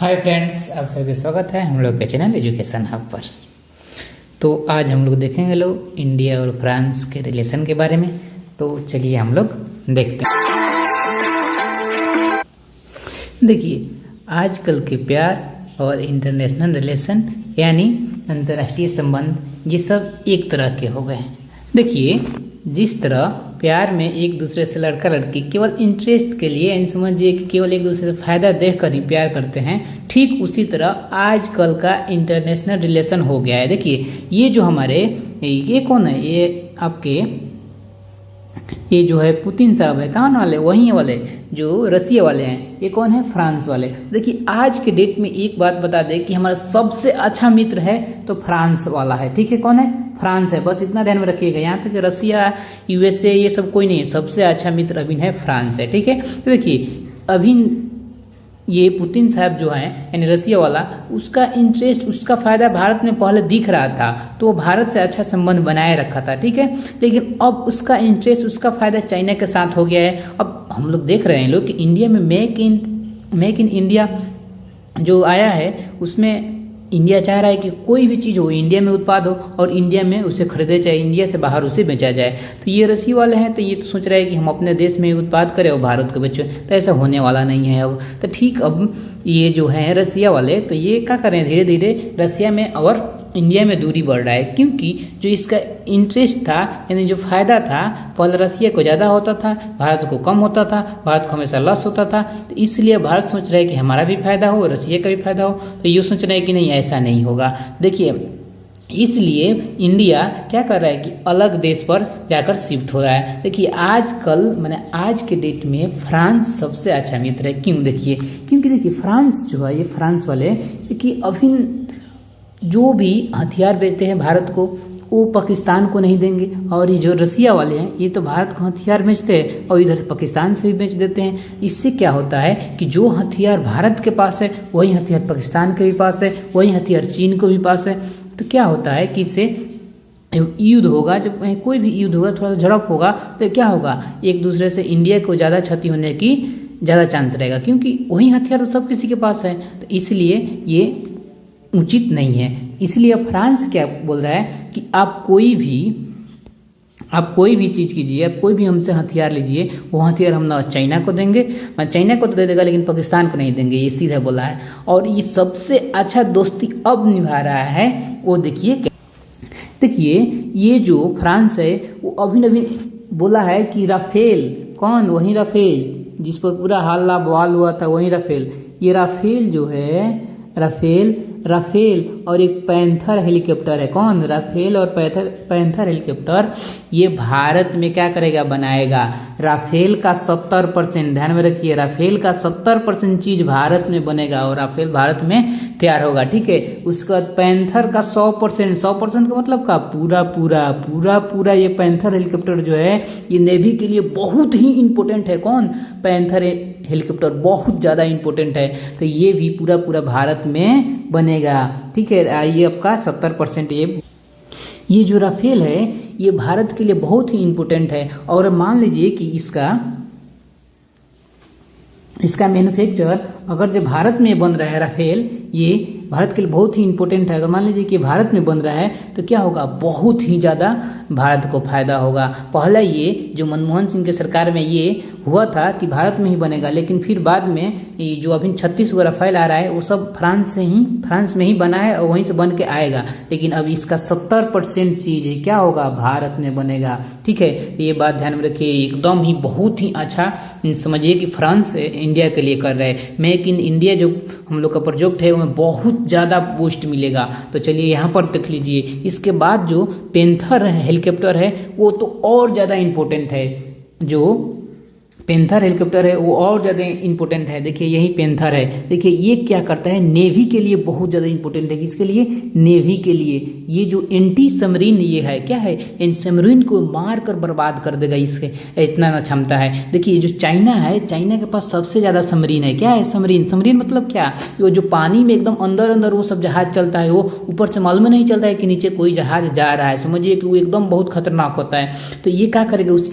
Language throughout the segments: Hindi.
हाय फ्रेंड्स, आप सभी स्वागत है हम लोग के चैनल एजुकेशन हब पर। तो आज हम लोग देखेंगे इंडिया और फ्रांस के रिलेशन के बारे में। तो चलिए हम लोग देखते हैं। देखिए, आजकल के प्यार और इंटरनेशनल रिलेशन यानी अंतर्राष्ट्रीय संबंध ये सब एक तरह के हो गए हैं। देखिए, जिस तरह प्यार में एक दूसरे से लड़का लड़की केवल इंटरेस्ट के लिए यानी समझिए कि केवल एक दूसरे से फायदा देखकर ही प्यार करते हैं, ठीक उसी तरह आजकल का इंटरनेशनल रिलेशन हो गया है। देखिए, ये जो हमारे ये कौन है, ये आपके ये जो है पुतिन साहब है, कहाँ वाले, वही वाले जो रसिया वाले हैं। ये कौन है, फ्रांस वाले। देखिए, आज के डेट में एक बात बता दें कि हमारा सबसे अच्छा मित्र है तो फ्रांस वाला है। ठीक है, कौन है, फ्रांस है। बस इतना ध्यान में रखिएगा। यहाँ तक रसिया यूएसए ये सब कोई नहीं है, सबसे अच्छा मित्र अभी है फ्रांस है। ठीक है, तो देखिए अभी ये पुतिन साहब जो है यानी रसिया वाला, उसका इंटरेस्ट उसका फायदा भारत में पहले दिख रहा था, तो वो भारत से अच्छा संबंध बनाए रखा था। ठीक है, लेकिन अब उसका इंटरेस्ट उसका फायदा चाइना के साथ हो गया है। अब हम लोग देख रहे हैं लोग कि इंडिया में मेक इन इंडिया जो आया है, उसमें इंडिया चाह रहा है कि कोई भी चीज़ हो इंडिया में उत्पाद हो और इंडिया में उसे खरीदे, चाहे इंडिया से बाहर उसे बेचा जाए। तो ये रसिया वाले हैं, तो ये तो सोच रहे हैं कि हम अपने देश में उत्पाद करें और भारत को बेचें, तो ऐसा होने वाला नहीं है अब। तो ठीक, अब ये जो है रसिया वाले, तो ये क्या कर रहे हैं, धीरे धीरे रसिया में और इंडिया में दूरी बढ़ रहा है, क्योंकि जो इसका इंटरेस्ट था यानी जो फायदा था, पहले रसिया को ज़्यादा होता था, भारत को कम होता था, भारत को हमेशा लॉस होता था। तो इसलिए भारत सोच रहा है कि हमारा भी फायदा हो, रसिया का भी फायदा हो। तो ये सोच रहे हैं कि नहीं, ऐसा नहीं होगा। देखिए, इसलिए इंडिया क्या कर रहा है कि अलग देश पर जाकर शिफ्ट हो रहा है। देखिए, आजकल मैंने आज के डेट में फ्रांस सबसे अच्छा मित्र है। क्यों? देखिए, क्योंकि देखिए फ्रांस जो है, ये फ्रांस वाले कि अभी जो भी हथियार बेचते हैं भारत को, वो पाकिस्तान को नहीं देंगे। और ये जो रसिया वाले हैं, ये तो भारत को हथियार बेचते हैं और इधर पाकिस्तान से भी बेच देते हैं। इससे क्या होता है कि जो हथियार भारत के पास है वही हथियार पाकिस्तान के भी पास है, वही हथियार चीन को भी पास है। तो क्या होता है कि इससे युद्ध होगा, जब कोई भी युद्ध होगा, थोड़ा झड़प होगा, तो क्या होगा, एक दूसरे से इंडिया को ज़्यादा क्षति होने की ज़्यादा चांस रहेगा, क्योंकि वही हथियार तो सब किसी के पास है। तो इसलिए ये उचित नहीं है। इसलिए फ्रांस क्या बोल रहा है कि आप कोई भी चीज़ कीजिए, आप कोई भी हमसे हथियार लीजिए, वो हथियार हम ना चाइना को देंगे, चाइना को तो दे देगा लेकिन पाकिस्तान को नहीं देंगे, ये सीधा बोला है। और ये सबसे अच्छा दोस्ती अब निभा रहा है, वो देखिए ये जो फ्रांस है वो अभी बोला है कि राफेल, कौन, वही राफेल जिस पर पूरा हल्ला बवाल हुआ था, वही राफेल। ये राफेल जो है, राफेल और एक पैंथर हेलीकॉप्टर है। कौन? राफेल और पैंथर हेलीकॉप्टर ये भारत में क्या करेगा, बनाएगा। राफेल का 70%, ध्यान में रखिए, राफेल का 70% चीज भारत में बनेगा और राफेल भारत में तैयार होगा। ठीक है, उसके बाद पैंथर का 100% का मतलब का पूरा ये पैंथर हेलीकॉप्टर जो है, ये नेवी के लिए बहुत ही इंपॉर्टेंट है। कौन? पैंथर हेलीकॉप्टर बहुत ज़्यादा इंपॉर्टेंट है। तो ये भी पूरा भारत में बनेगा। ठीक है, ये आपका 70% ये जो राफेल है ये भारत के लिए बहुत ही इंपॉर्टेंट है। और मान लीजिए कि इसका मैन्युफैक्चर अगर जो भारत में बन रहा है राफेल, ये भारत के लिए बहुत ही इंपॉर्टेंट है। अगर मान लीजिए कि भारत में बन रहा है तो क्या होगा, बहुत ही ज़्यादा भारत को फायदा होगा। पहला ये जो मनमोहन सिंह के सरकार में ये हुआ था कि भारत में ही बनेगा, लेकिन फिर बाद में ये जो अभी 36 राफेल आ रहा है वो सब फ्रांस में ही बना है और वहीं से बन के आएगा। लेकिन अब इसका 70% चीज़ है क्या होगा, भारत में बनेगा। ठीक है, ये बात ध्यान में रखिए, एकदम ही बहुत ही अच्छा समझिए कि फ्रांस इंडिया के लिए कर रहे हैं। मेक इन इंडिया जो हम लोग का प्रोजेक्ट है उसमें बहुत ज़्यादा बूस्ट मिलेगा। तो चलिए यहाँ पर देख लीजिए। इसके बाद जो पैंथर हेलीकॉप्टर है वो तो और ज़्यादा इम्पोर्टेंट है। जो पैंथर हेलीकॉप्टर है वो और ज़्यादा इंपॉर्टेंट है। देखिए यही पैंथर है। देखिए ये क्या करता है, नेवी के लिए बहुत ज़्यादा इंपॉर्टेंट है। किसके लिए? नेवी के लिए। ये जो एंटी सबमरीन ये है, क्या है, इन सबमरीन को मार कर बर्बाद कर देगा, इसके इतना ना क्षमता है। देखिए जो चाइना है, चाइना के पास सबसे ज़्यादा सबमरीन है। क्या है सबमरीन मतलब क्या, वो जो पानी में एकदम अंदर वो सब जहाज चलता है, वो ऊपर से मालूम नहीं चलता है कि नीचे कोई जहाज जा रहा है। समझिए कि वो एकदम बहुत खतरनाक होता है। तो ये क्या करेगा, उस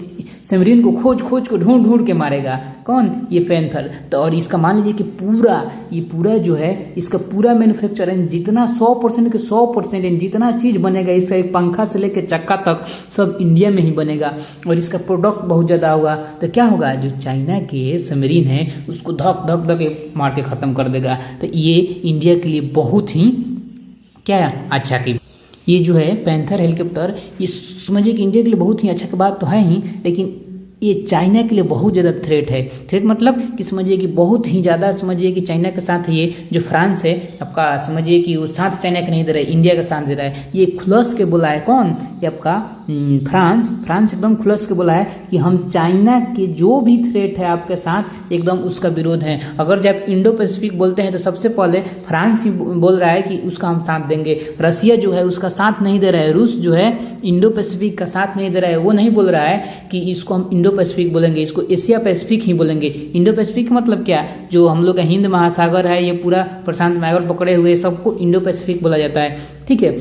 सबमरीन को खोज खोज को ढूंढ ढूंढ के मारेगा। कौन? ये पैंथर। तो और इसका मान लीजिए कि ये पूरा जो है इसका पूरा मैन्युफैक्चर जितना 100% के 100% जितना चीज बनेगा, इसका एक पंखा से लेकर चक्का तक सब इंडिया में ही बनेगा और इसका प्रोडक्ट बहुत ज्यादा होगा। तो क्या होगा, जो चाइना के सबमरीन है उसको धक धक धक मार के खत्म कर देगा। तो ये इंडिया के लिए बहुत ही क्या अच्छा की ये जो है पैंथर हेलीकॉप्टर, ये समझिए कि इंडिया के लिए बहुत ही अच्छा की बात तो है ही, लेकिन ये चाइना के लिए बहुत ज़्यादा थ्रेट है। थ्रेट मतलब कि समझिए कि बहुत ही ज़्यादा, समझिए कि चाइना के साथ ये जो फ्रांस है आपका, समझिए कि वो साथ चाइना का नहीं दे रहा है, इंडिया का साथ दे रहा है। ये खुलस के बोला है। कौन? ये आपका फ्रांस एकदम खुलस के बोला है कि हम चाइना के जो भी थ्रेट है आपके साथ एकदम उसका विरोध है। अगर जब इंडो पैसिफिक बोलते हैं तो सबसे पहले फ्रांस ही बोल रहा है कि उसका हम साथ देंगे। रसिया जो है उसका साथ नहीं दे रहा है। रूस जो है इंडो पैसिफिक का साथ नहीं दे रहा है, वो नहीं बोल रहा है कि इसको हम इंडो पैसिफिक बोलेंगे, इसको एशिया पैसिफिक ही बोलेंगे। इंडो पैसिफिक मतलब क्या, जो हम लोग का हिंद महासागर है, ये पूरा प्रशांत महासागर पकड़े हुए सबको इंडो पैसिफिक बोला जाता है। ठीक है,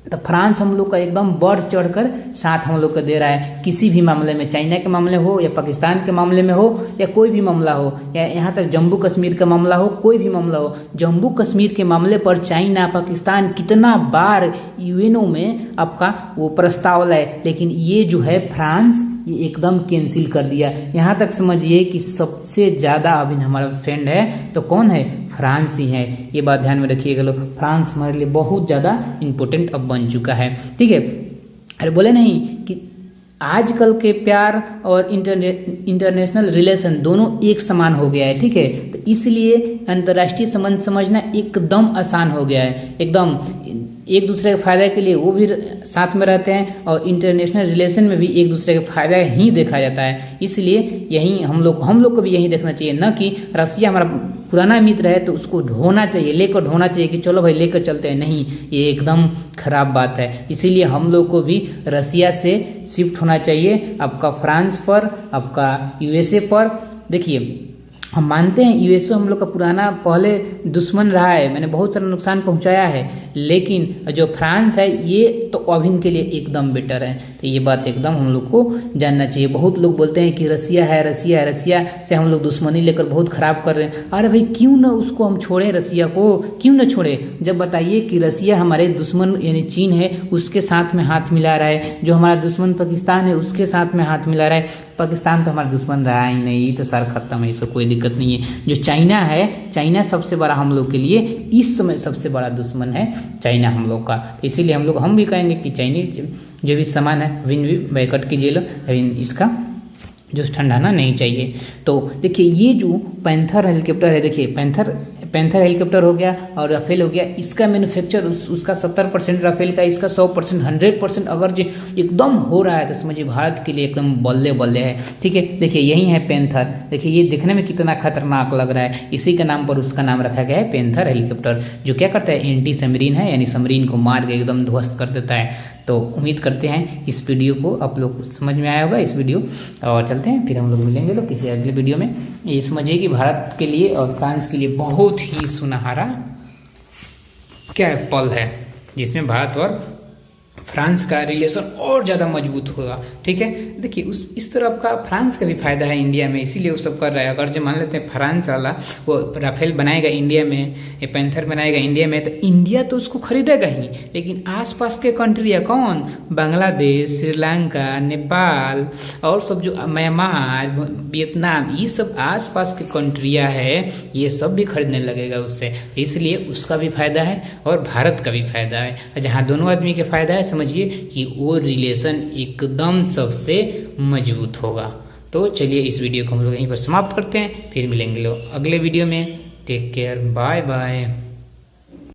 तो फ्रांस हम लोग का एकदम बढ़ चढ़कर साथ हम लोग को दे रहा है किसी भी मामले में, चाइना के मामले हो या पाकिस्तान के मामले में हो या कोई भी मामला हो, या यहाँ तक जम्मू कश्मीर का मामला हो, कोई भी मामला हो। जम्मू कश्मीर के मामले पर चाइना पाकिस्तान कितना बार यूएनओ में आपका वो प्रस्ताव लाए, लेकिन ये जो है फ्रांस ये एकदम कैंसिल कर दिया। यहाँ तक समझिए कि सबसे ज्यादा अभी हमारा फ्रेंड है तो कौन है, फ्रांस ही है। ये बात ध्यान में रखिएगा लोग, फ्रांस हमारे लिए बहुत ज्यादा इंपॉर्टेंट अब बन चुका है। ठीक है, अरे बोले नहीं कि आजकल के प्यार और इंटरनेशनल रिलेशन दोनों एक समान हो गया है। ठीक है, तो इसलिए अंतर्राष्ट्रीय संबंध समझना एकदम आसान हो गया है। एकदम एक दूसरे के फायदे के लिए वो भी साथ में रहते हैं और इंटरनेशनल रिलेशन में भी एक दूसरे के फायदा ही देखा जाता है। इसलिए यही हम लोग को भी यही देखना चाहिए, न कि रसिया हमारा पुराना मित्र है तो उसको ढोना चाहिए, लेकर ढोना चाहिए कि चलो भाई लेकर चलते हैं। नहीं, ये एकदम खराब बात है। इसीलिए हम लोग को भी रसिया से शिफ्ट होना चाहिए, आपका फ्रांस पर, आपका यूएसए पर। देखिए, हम मानते हैं यूएसए हम लोग का पुराना पहले दुश्मन रहा है, मैंने बहुत सारा नुकसान पहुंचाया है, लेकिन जो फ्रांस है ये तो अभी के लिए एकदम बेटर है। तो ये बात एकदम हम लोग को जानना चाहिए। बहुत लोग बोलते हैं कि रसिया से हम लोग दुश्मनी लेकर बहुत खराब कर रहे हैं। अरे भाई क्यों ना उसको हम छोड़ें, रसिया को क्यों ना छोड़े। जब बताइए कि रसिया हमारे दुश्मन यानी चीन है उसके साथ में हाथ मिला रहा है, जो हमारा दुश्मन पाकिस्तान है उसके साथ में हाथ मिला रहा है। पाकिस्तान तो हमारा दुश्मन रहा ही नहीं, ये तो सर खत्म है, इसको कोई दिक्कत नहीं है। जो चाइना है, चाइना सबसे बड़ा हम लोग के लिए इस समय सबसे बड़ा दुश्मन है चाइना हम लोग का। इसीलिए हम भी कहेंगे कि चाइनीज जो भी सामान है अभी भी बैकआउट कीजिए लो, अभी इसका जो ठंडाना नहीं चाहिए। तो देखिए ये जो पैंथर हेलीकॉप्टर है, देखिए पैंथर हेलीकॉप्टर हो गया और राफेल हो गया, इसका मैन्युफैक्चर उसका 70% राफेल का, इसका 100% 100% अगर जो एकदम हो रहा है तो समझिए भारत के लिए एकदम बल्ले बल्ले है। ठीक है, देखिए यही है पैंथर। देखिए ये देखने में कितना खतरनाक लग रहा है, इसी के नाम पर उसका नाम रखा गया है पैंथर हेलीकॉप्टर, जो क्या करता है एंटी सबमरीन है, यानी सबमरीन को मार के एकदम ध्वस्त कर देता है। तो उम्मीद करते हैं इस वीडियो को आप लोग समझ में आया होगा इस वीडियो, और चलते हैं फिर हम लोग मिलेंगे तो किसी अगले वीडियो में। ये समझिए कि भारत के लिए और फ्रांस के लिए बहुत ही सुनहरा क्या पल है, जिसमें भारत और फ्रांस का रिलेशन और ज़्यादा मजबूत होगा। ठीक है, देखिए इस तरफ का फ्रांस का भी फायदा है इंडिया में, इसीलिए वो सब कर रहा है। अगर जो मान लेते हैं फ्रांस वाला वो राफेल बनाएगा इंडिया में, ये पैंथर बनाएगा इंडिया में, तो इंडिया तो उसको खरीदेगा ही, लेकिन आसपास के कंट्री है कौन, बांग्लादेश, श्रीलंका, नेपाल और सब जो म्यांमार, वियतनाम, ये सब आसपास के कंट्रियाँ है, ये सब भी खरीदने लगेगा उससे। इसलिए उसका भी फायदा है और भारत का भी फायदा है। जहाँ दोनों आदमी के फायदा है, समझिए कि वो रिलेशन एकदम सबसे मजबूत होगा। तो चलिए इस वीडियो को हम लोग यहीं पर समाप्त करते हैं, फिर मिलेंगे लोग अगले वीडियो में। Take care, bye bye.